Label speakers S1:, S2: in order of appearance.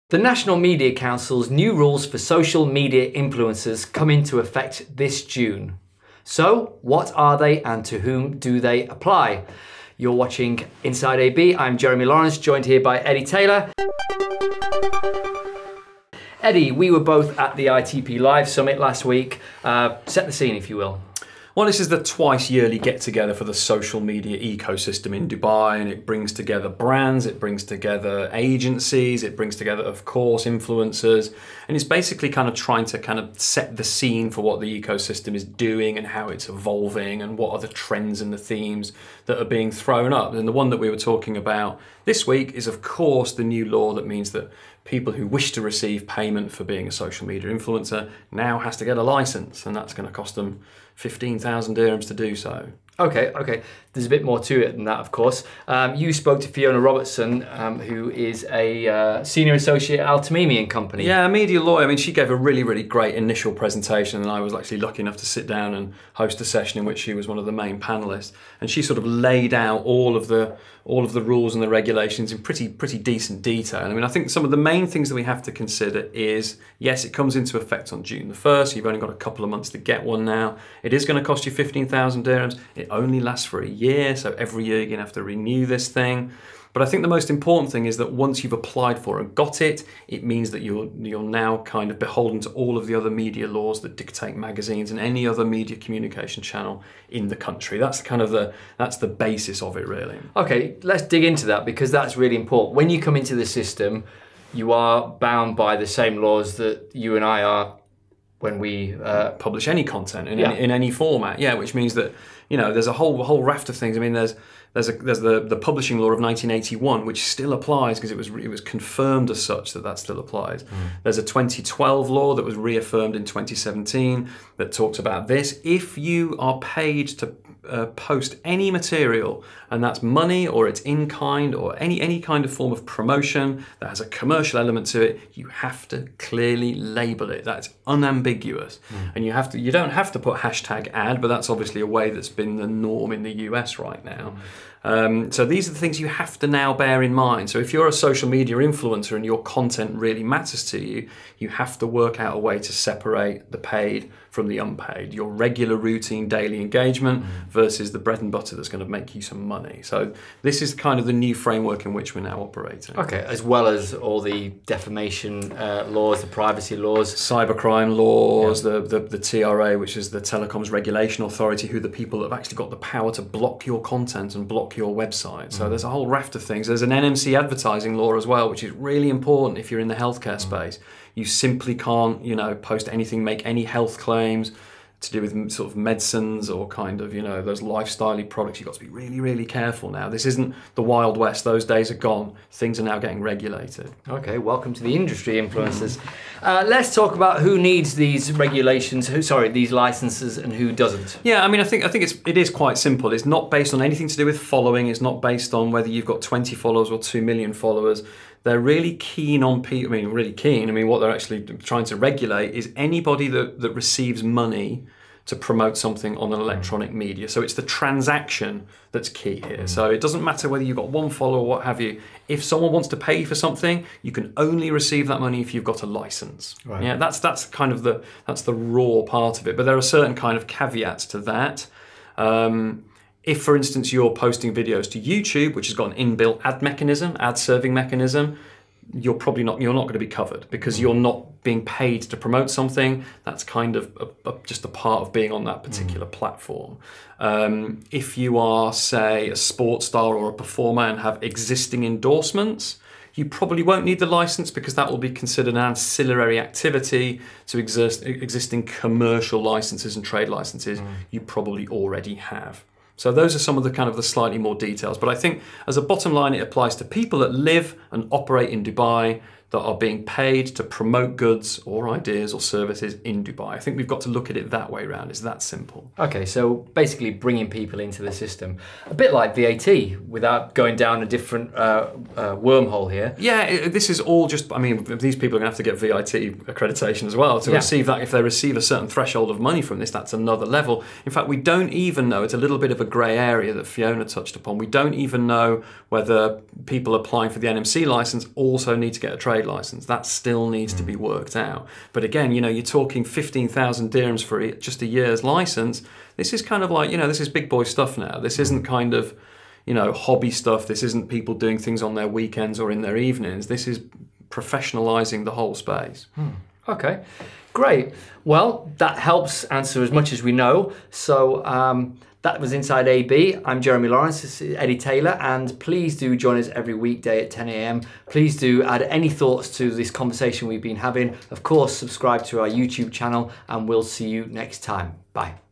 S1: The National Media Council's new rules for social media influencers come into effect this June. So, what are they and to whom do they apply? You're watching Inside AB. I'm Jeremy Lawrence, joined here by Eddie Taylor. Eddie, we were both at the ITP Live Summit last week. Set the scene, if you will.
S2: Well, this is the twice yearly get-together for the social media ecosystem in Dubai, and it brings together brands, it brings together agencies, it brings together, of course, influencers, and it's basically kind of trying to set the scene for what the ecosystem is doing and how it's evolving and what are the trends and the themes that are being thrown up. And the one that we were talking about this week is, of course, the new law that means that people who wish to receive payment for being a social media influencer now has to get a license, and that's going to cost them 15,000 dirhams to do so.
S1: Okay. There's a bit more to it than that, of course. You spoke to Fiona Robertson, who is a senior associate at Tamimi Co.
S2: Yeah, a media lawyer. I mean, she gave a really great initial presentation, and I was actually lucky enough to sit down and host a session in which she was one of the main panelists. And she sort of laid out all of the rules and the regulations in pretty decent detail. I mean, I think some of the main things that we have to consider is, yes, it comes into effect on June the 1st. You've only got a couple of months to get one now. It is going to cost you 15,000 dirhams. It only lasts for a year, so every year you're going to have to renew this thing. But I think the most important thing is that once you've applied for and got it, it means that you're now kind of beholden to all of the other media laws that dictate magazines and any other media communication channel in the country. That's that's the basis of it, really.
S1: Okay, let's dig into that, because that's really important. When you come into the system, you are bound by the same laws that you and I are when we
S2: publish any content in any format. Yeah, which means that, you know, there's a whole raft of things. I mean, there's the publishing law of 1981, which still applies because it was confirmed as such that still applies. There's a 2012 law that was reaffirmed in 2017 that talks about this. If you are paid to post any material, and that's money or it's in kind or any kind of form of promotion that has a commercial element to it, you have to clearly label it. That's unambiguous. And you don't have to put #ad, but that's obviously a way that's been the norm in the US right now. So these are the things you have to now bear in mind. So if you're a social media influencer and your content really matters to you, you have to work out a way to separate the paid from the unpaid, your regular routine daily engagement versus the bread and butter that's going to make you some money. So this is kind of the new framework in which we're now operating.
S1: Okay, as well as all the defamation laws, the privacy laws,
S2: cybercrime laws, the TRA, which is the Telecoms Regulation Authority, who are the people that have actually got the power to block your content and block your website. So there's a whole raft of things. There's an NMC advertising law as well, which is really important if you're in the healthcare space. You simply can't, post anything, make any health claims to do with sort of medicines or kind of, those lifestyle-y products. You've got to be really careful now. This isn't the Wild West. Those days are gone. Things are now getting regulated. Okay,
S1: welcome to the industry, influencers. Let's talk about who needs these regulations, these licenses, and who doesn't.
S2: Yeah, I mean, I think it is quite simple. It's not based on anything to do with following. It's not based on whether you've got 20 followers or 2 million followers. They're really keen on people. I mean, what they're actually trying to regulate is anybody that receives money to promote something on an electronic media. So it's the transaction that's key here. So it doesn't matter whether you've got one follower or what have you. If someone wants to pay you for something, you can only receive that money if you've got a license. Right. Yeah, that's kind of the raw part of it. But there are certain kind of caveats to that. If, for instance, you're posting videos to YouTube, which has got an inbuilt ad serving mechanism, you're not going to be covered because you're not being paid to promote something. That's kind of just a part of being on that particular platform. If you are, say, a sports star or a performer and have existing endorsements, you probably won't need the license because that will be considered an ancillary activity to existing commercial licenses and trade licenses you probably already have. So those are some of the slightly more details. But I think as a bottom line, it applies to people that live and operate in Dubai that are being paid to promote goods or ideas or services in Dubai. I think we've got to look at it that way around. It's that simple.
S1: Okay, so basically bringing people into the system. A bit like VAT, without going down a different wormhole here.
S2: Yeah, this is all just, I mean, these people are going to have to get VAT accreditation as well to receive that. If they receive a certain threshold of money from this, that's another level. In fact, we don't even know, it's a little bit of a grey area that Fiona touched upon. We don't even know whether people applying for the NMC license also need to get a trade trade license. That still needs to be worked out. But again, you know, you're talking 15,000 dirhams for just a year's license. This is kind of like, you know, this is big boy stuff now. This isn't kind of, you know, hobby stuff. This isn't people doing things on their weekends or in their evenings. This is professionalizing the whole space.
S1: Okay, great. Well, that helps answer as much as we know. So that was Inside AB. I'm Jeremy Lawrence, this is Eddie Taylor, and please do join us every weekday at 10 a.m. Please do add any thoughts to this conversation we've been having. Of course, subscribe to our YouTube channel, and we'll see you next time. Bye.